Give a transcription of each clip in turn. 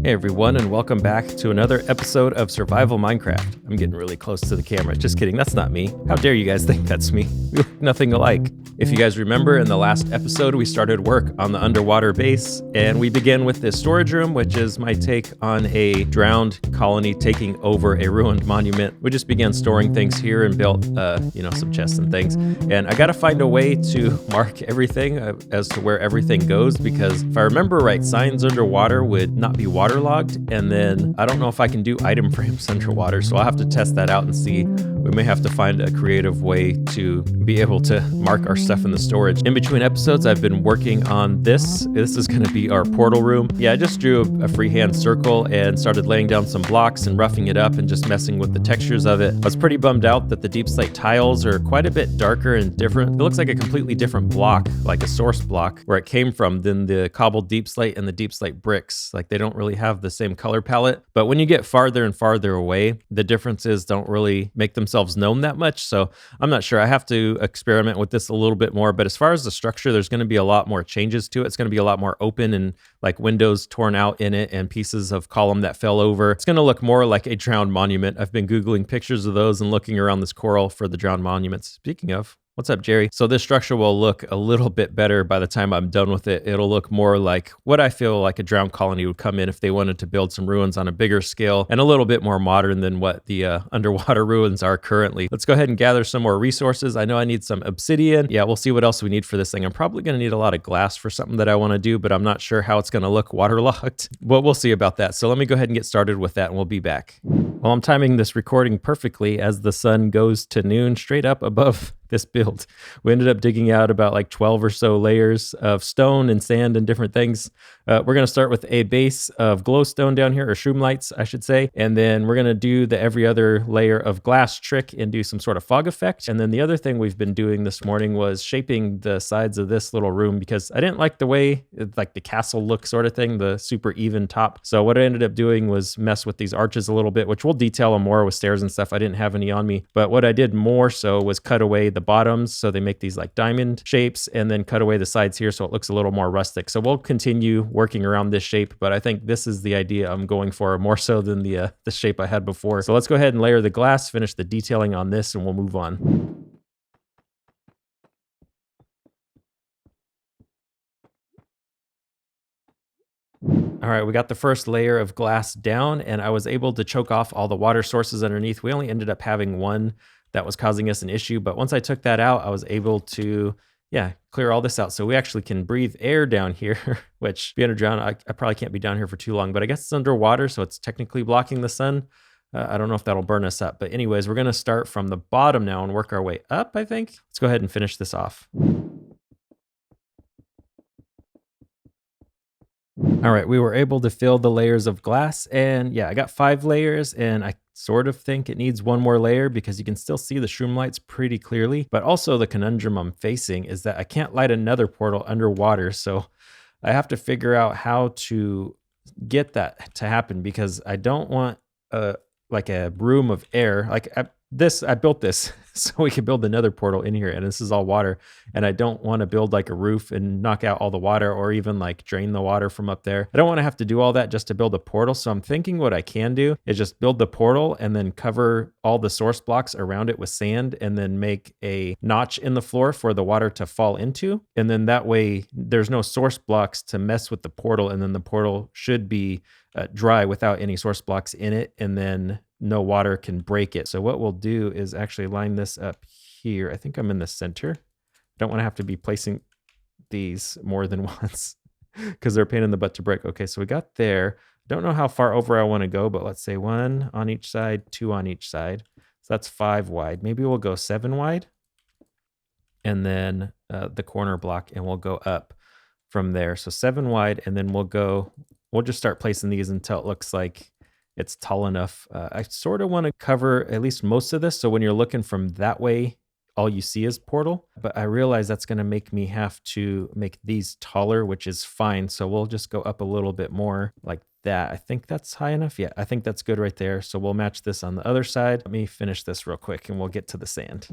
Hey everyone, and welcome back to another episode of Survival Minecraft. I'm getting really close to the camera. Just kidding, that's not me. How dare you guys think that's me? We look nothing alike. If you guys remember, in the last episode, we started work on the underwater base, and we began with this storage room, which is my take on a drowned colony taking over a ruined monument. We just began storing things here and built, some chests and things. And I gotta find a way to mark everything as to where everything goes, because if I remember right, signs underwater would not be waterlogged, and then I don't know if I can do item frames underwater, so I'll have to test that out and see. We may have to find a creative way to be able to mark our stuff in the storage. In between episodes, I've been working on this. This is going to be our portal room. Yeah, I just drew a freehand circle and started laying down some blocks and roughing it up and just messing with the textures of it. I was pretty bummed out that the deep slate tiles are quite a bit darker and different. It looks like a completely different block, like a source block, where it came from than the cobbled deep slate and the deep slate bricks. Like, they don't really have the same color palette. But when you get farther and farther away, the differences don't really make themselves known that much. So I'm not sure. I have to experiment with this a little bit more. But as far as the structure, there's going to be a lot more changes to it. It's going to be a lot more open and like windows torn out in it and pieces of column that fell over. It's going to look more like a drowned monument. I've been Googling pictures of those and looking around this coral for the drowned monuments. Speaking of, what's up, Jerry? So this structure will look a little bit better by the time I'm done with it. It'll look more like what I feel like a drowned colony would come in if they wanted to build some ruins on a bigger scale and a little bit more modern than what the underwater ruins are currently. Let's go ahead and gather some more resources. I know I need some obsidian. Yeah, we'll see what else we need for this thing. I'm probably going to need a lot of glass for something that I want to do, but I'm not sure how it's going to look waterlogged. But we'll see about that. So let me go ahead and get started with that and we'll be back. Well, I'm timing this recording perfectly as the sun goes to noon straight up above this build. We ended up digging out about like 12 or so layers of stone and sand and different things. We're going to start with a base of glowstone down here, or shroom lights, I should say. And then we're going to do the every other layer of glass trick and do some sort of fog effect. And then the other thing we've been doing this morning was shaping the sides of this little room, because I didn't like the way, like the castle look sort of thing, the super even top. So what I ended up doing was mess with these arches a little bit, which we'll detail them more with stairs and stuff. I didn't have any on me. But what I did more so was cut away the bottoms so they make these like diamond shapes, and then cut away the sides here so it looks a little more rustic. So we'll continue working around this shape, but I think this is the idea I'm going for more so than the shape I had before. So let's go ahead and layer the glass, finish the detailing on this, and we'll move on. All right, we got the first layer of glass down, and I was able to choke off all the water sources underneath. We only ended up having one that was causing us an issue, but once I took that out, I was able to, clear all this out. So we actually can breathe air down here, which being underground, I probably can't be down here for too long, but I guess it's underwater, so it's technically blocking the sun. I don't know if that'll burn us up, but anyways, we're gonna start from the bottom now and work our way up, I think. Let's go ahead and finish this off. All right, we were able to fill the layers of glass, and yeah, I got 5 layers, and I sort of think it needs one more layer because you can still see the shroom lights pretty clearly. But also the conundrum I'm facing is that I can't light another portal underwater, so I have to figure out how to get that to happen, because I don't want like a room of air. Like I built this so we could build another portal in here, and this is all water, and I don't want to build like a roof and knock out all the water, or even like drain the water from up there. I don't want to have to do all that just to build a portal. So I'm thinking what I can do is just build the portal and then cover all the source blocks around it with sand, and then make a notch in the floor for the water to fall into. And then that way there's no source blocks to mess with the portal, and then the portal should be dry without any source blocks in it, and then no water can break it. So what we'll do is actually line this up here. I think I'm in the center. I don't want to have to be placing these more than once because they're a pain in the butt to break. Okay, so we got there. Don't know how far over I want to go, but let's say 1 on each side, 2 on each side. So that's 5 wide. Maybe we'll go 7 wide, and then the corner block, and we'll go up from there. So 7 wide, and then we'll just start placing these until it looks like it's tall enough. I sort of want to cover at least most of this, so when you're looking from that way, all you see is portal. But I realize that's going to make me have to make these taller, which is fine. So we'll just go up a little bit more like that. I think that's high enough. Yeah, I think that's good right there. So we'll match this on the other side. Let me finish this real quick and we'll get to the sand.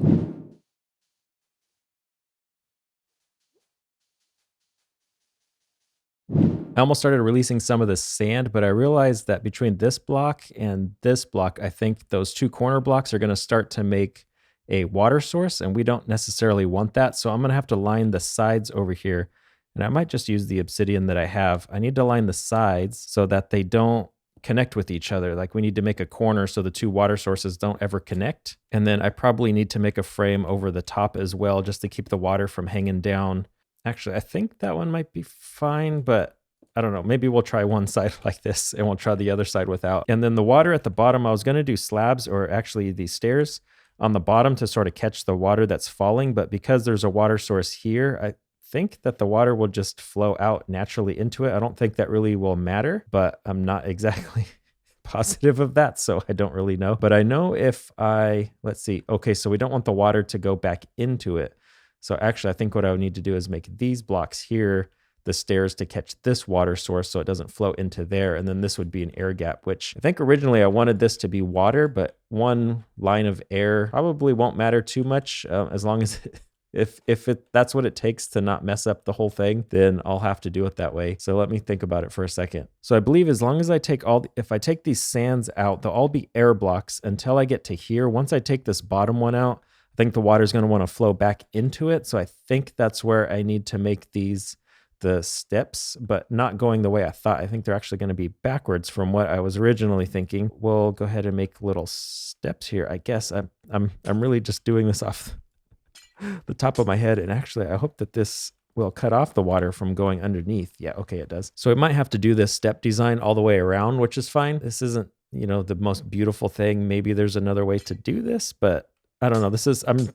I almost started releasing some of the sand, but I realized that between this block and this block, I think those two corner blocks are going to start to make a water source, and we don't necessarily want that. So I'm going to have to line the sides over here, and I might just use the obsidian that I have. I need to line the sides so that they don't connect with each other. Like we need to make a corner so the two water sources don't ever connect. And then I probably need to make a frame over the top as well, just to keep the water from hanging down. Actually, I think that one might be fine, but I don't know. Maybe we'll try one side like this and we'll try the other side without. And then the water at the bottom, I was going to do slabs, or actually these stairs on the bottom to sort of catch the water that's falling. But because there's a water source here, I think that the water will just flow out naturally into it. I don't think that really will matter, but I'm not exactly positive of that, so I don't really know. But I know if let's see. Okay, so we don't want the water to go back into it. So actually, I think what I would need to do is make these blocks here the stairs to catch this water source so it doesn't flow into there. And then this would be an air gap, which I think originally I wanted this to be water, but one line of air probably won't matter too much as long as if that's what it takes to not mess up the whole thing, then I'll have to do it that way. So let me think about it for a second. So I believe as long as I take if I take these sands out, they'll all be air blocks until I get to here. Once I take this bottom one out, I think the water is going to want to flow back into it. So I think that's where I need to make the steps, but not going the way I thought. I think they're actually going to be backwards from what I was originally thinking. We'll go ahead and make little steps here. I guess I'm really just doing this off the top of my head. And actually, I hope that this will cut off the water from going underneath. Yeah, okay, it does. So it might have to do this step design all the way around, which is fine. This isn't, the most beautiful thing. Maybe there's another way to do this, but I don't know. I'm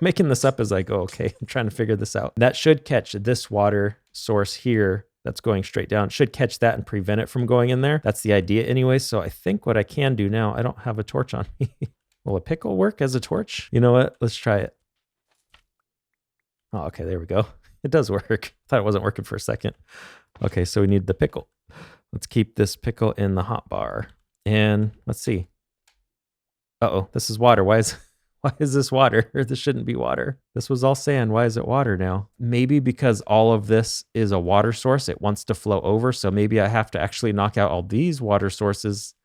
making this up as I go. Okay, I'm trying to figure this out. That should catch this water source here that's going straight down. It should catch that and prevent it from going in there. That's the idea anyway. So I think what I can do now, I don't have a torch on me. Will a pickle work as a torch? You know what? Let's try it. Oh, okay, there we go. It does work. I thought it wasn't working for a second. Okay, so we need the pickle. Let's keep this pickle in the hot bar. And let's see. Uh-oh, this is water. Why is this water? This shouldn't be water. This was all sand. Why is it water now? Maybe because all of this is a water source. It wants to flow over. So maybe I have to actually knock out all these water sources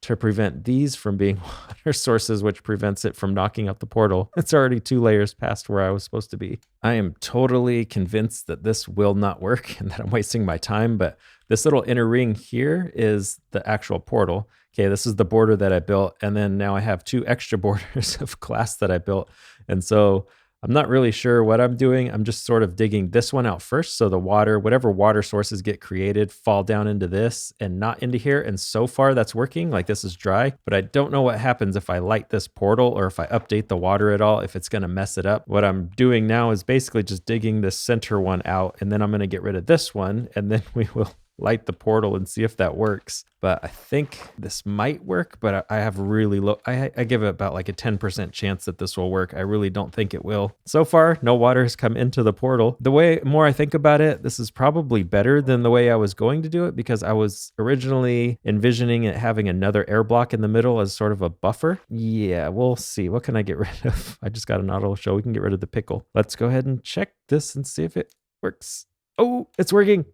to prevent these from being water sources, which prevents it from knocking out the portal. It's already 2 layers past where I was supposed to be. I am totally convinced that this will not work and that I'm wasting my time, but this little inner ring here is the actual portal. Okay, this is the border that I built, and then now I have 2 extra borders of glass that I built. And so I'm not really sure what I'm doing. I'm just sort of digging this one out first. So the water, whatever water sources get created, fall down into this and not into here. And so far that's working, like this is dry, but I don't know what happens if I light this portal or if I update the water at all, if it's gonna mess it up. What I'm doing now is basically just digging this center one out, and then I'm gonna get rid of this one, and then we will light the portal and see if that works. But I think this might work, but I have really low, I give it about like a 10% chance that this will work. I really don't think it will. So far, no water has come into the portal. The way more I think about it, this is probably better than the way I was going to do it, because I was originally envisioning it having another air block in the middle as sort of a buffer. Yeah, we'll see. What can I get rid of? I just got an auto show. We can get rid of the pickle. Let's go ahead and check this and see if it works. Oh, it's working.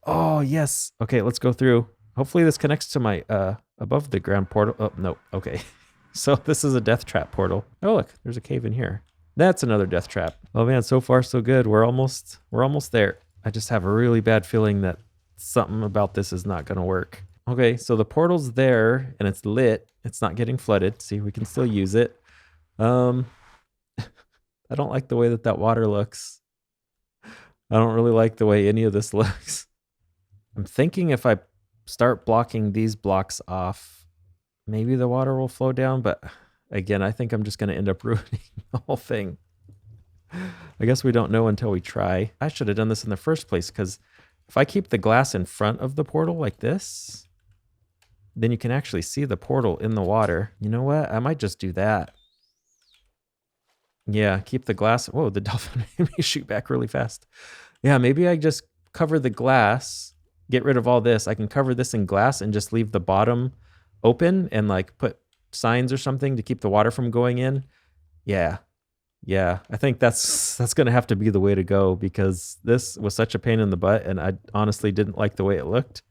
Oh, yes. Okay, let's go through. Hopefully this connects to my above the ground portal. Oh, no. Okay. So this is a death trap portal. Oh, look, there's a cave in here. That's another death trap. Oh man, so far so good. We're almost there. I just have a really bad feeling that something about this is not going to work. Okay, so the portal's there and it's lit. It's not getting flooded. See, we can still use it. I don't like the way that water looks. I don't really like the way any of this looks. I'm thinking if I start blocking these blocks off, maybe the water will flow down. But again, I think I'm just going to end up ruining the whole thing. I guess we don't know until we try. I should have done this in the first place, because if I keep the glass in front of the portal like this, then you can actually see the portal in the water. You know what? I might just do that. Yeah, keep the glass. Whoa, the dolphin made me shoot back really fast. Yeah, maybe I just cover the glass. Get rid of all this. I can cover this in glass and just leave the bottom open and like put signs or something to keep the water from going in. Yeah. Yeah, I think that's gonna have to be the way to go because this was such a pain in the butt, and I honestly didn't like the way it looked.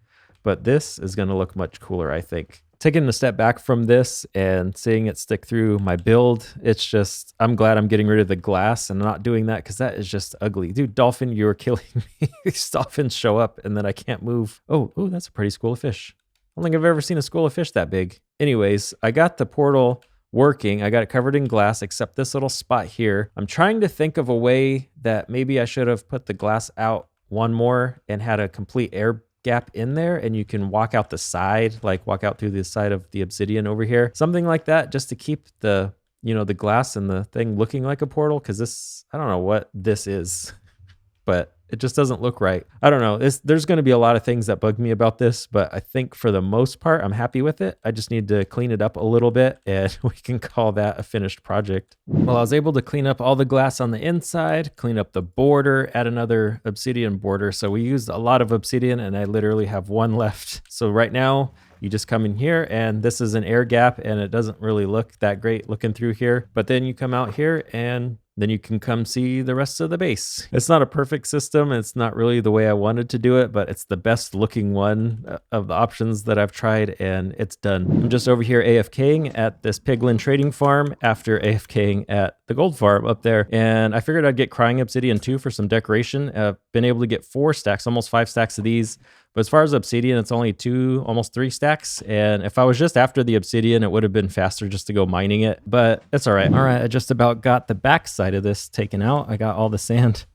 But this is gonna look much cooler, I think. Taking a step back from this and seeing it stick through my build, it's just, I'm glad I'm getting rid of the glass and not doing that because that is just ugly. Dude, dolphin, you're killing me. These dolphins show up and then I can't move. Oh, that's a pretty school of fish. I don't think I've ever seen a school of fish that big. Anyways, I got the portal working. I got it covered in glass except this little spot here. I'm trying to think of a way that maybe I should have put the glass out one more and had a complete air gap in there and you can walk out the side, like walk out through the side of the obsidian over here. Something like that just to keep the, the glass and the thing looking like a portal, because this, I don't know what this is, but it just doesn't look right. I don't know. There's going to be a lot of things that bug me about this, but I think for the most part, I'm happy with it. I just need to clean it up a little bit and we can call that a finished project. Well, I was able to clean up all the glass on the inside, clean up the border, add another obsidian border. So we used a lot of obsidian and I literally have one left. So right now, you just come in here and this is an air gap and it doesn't really look that great looking through here. But then you come out here and then you can come see the rest of the base. It's not a perfect system. It's not really the way I wanted to do it, but it's the best looking one of the options that I've tried and it's done. I'm just over here AFKing at this piglin trading farm after AFKing at the gold farm up there. And I figured I'd get crying obsidian too for some decoration. I've been able to get 4 stacks, almost 5 stacks of these. But as far as obsidian, it's only 2, almost 3 stacks. And if I was just after the obsidian, it would have been faster just to go mining it. But it's all right. All right, I just about got the back side of this taken out. I got all the sand.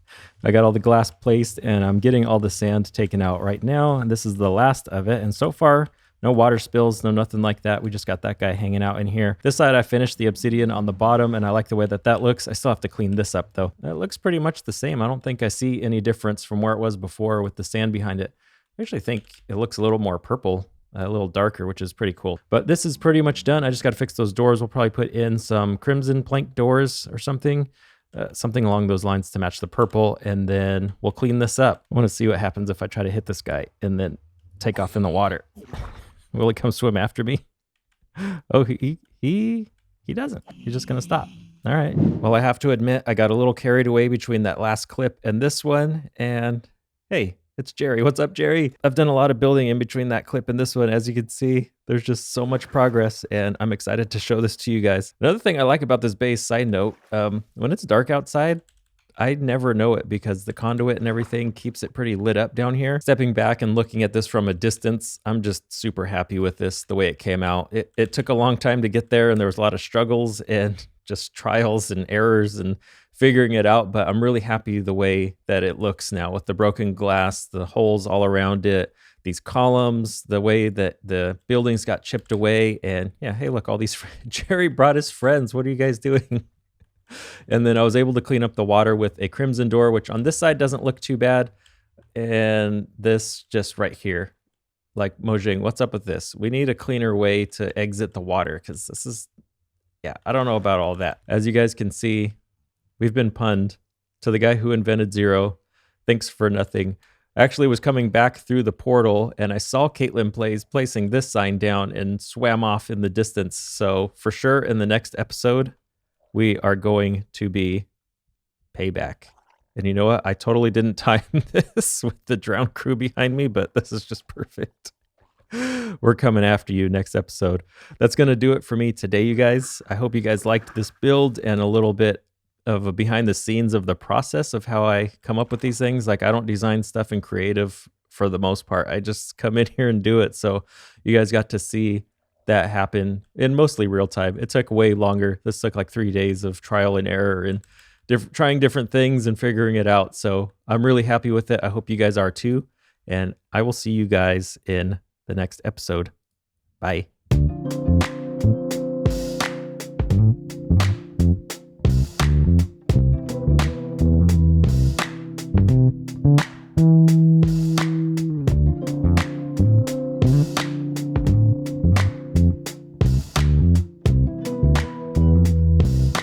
I got all the glass placed and I'm getting all the sand taken out right now. And this is the last of it. And so far, no water spills, no nothing like that. We just got that guy hanging out in here. This side, I finished the obsidian on the bottom and I like the way that looks. I still have to clean this up though. It looks pretty much the same. I don't think I see any difference from where it was before with the sand behind it. I actually think it looks a little more purple, a little darker, which is pretty cool. But this is pretty much done. I just got to fix those doors. We'll probably put in some crimson plank doors or something. Something along those lines to match the purple, and then we'll clean this up. I want to see what happens if I try to hit this guy and then take off in the water. Will he come swim after me? Oh, he doesn't. He's just gonna stop. All right. Well, I have to admit, I got a little carried away between that last clip and this one, and hey, it's Jerry. What's up, Jerry? I've done a lot of building in between that clip and this one. As you can see, there's just so much progress and I'm excited to show this to you guys. Another thing I like about this base, side note, when it's dark outside, I never know it because the conduit and everything keeps it pretty lit up down here. Stepping back and looking at this from a distance, I'm just super happy with this, the way it came out. It took a long time to get there and there was a lot of struggles and just trials and errors and figuring it out, but I'm really happy the way that it looks now with the broken glass, the holes all around it, these columns, the way that the buildings got chipped away. And yeah, hey, look, all these Jerry brought his friends. What are you guys doing? And then I was able to clean up the water with a crimson door, which on this side doesn't look too bad. And this just right here, like Mojang, what's up with this? We need a cleaner way to exit the water because this is, yeah, I don't know about all that. As you guys can see, we've been punned to the guy who invented zero. Thanks for nothing. I actually was coming back through the portal and I saw Caitlin placing this sign down and swam off in the distance. So for sure in the next episode, we are going to be payback. And you know what? I totally didn't time this with the drowned crew behind me, but this is just perfect. We're coming after you next episode. That's going to do it for me today, you guys. I hope you guys liked this build and a little bit of a behind the scenes of the process of how I come up with these things. Like I don't design stuff in creative for the most part. I just come in here and do it. So you guys got to see that happen in mostly real time. It took way longer. This took like 3 days of trial and error and trying different things and figuring it out. So I'm really happy with it. I hope you guys are too. And I will see you guys in the next episode. Bye.